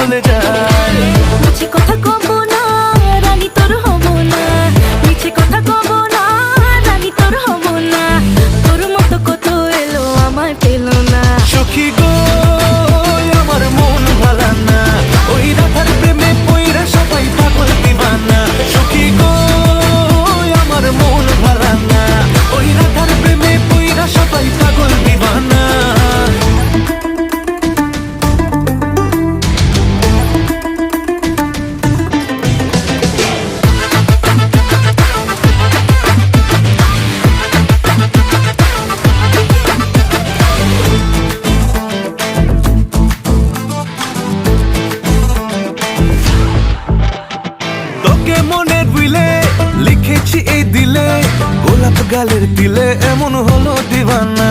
চলে যায়। মিছে কথা কব না, রানী তোর হব না। মিছে কথা কব না, রানী তোর হব না। তোর মতো কত এলো আমায় পেল না। সখী গো আমার মন ভালা না, ওই রাধার প্রেমে পইরা সবাই পাগল দিবানা। সখী গো আমার মন ভালা না, ওই রাধার প্রেমে পইরা সবাই পাগল দিবানা। তোকে মনের বিলে লিখেছি এই দিলে, গোলাপ গালের দিলে এমন হলো দিবানা।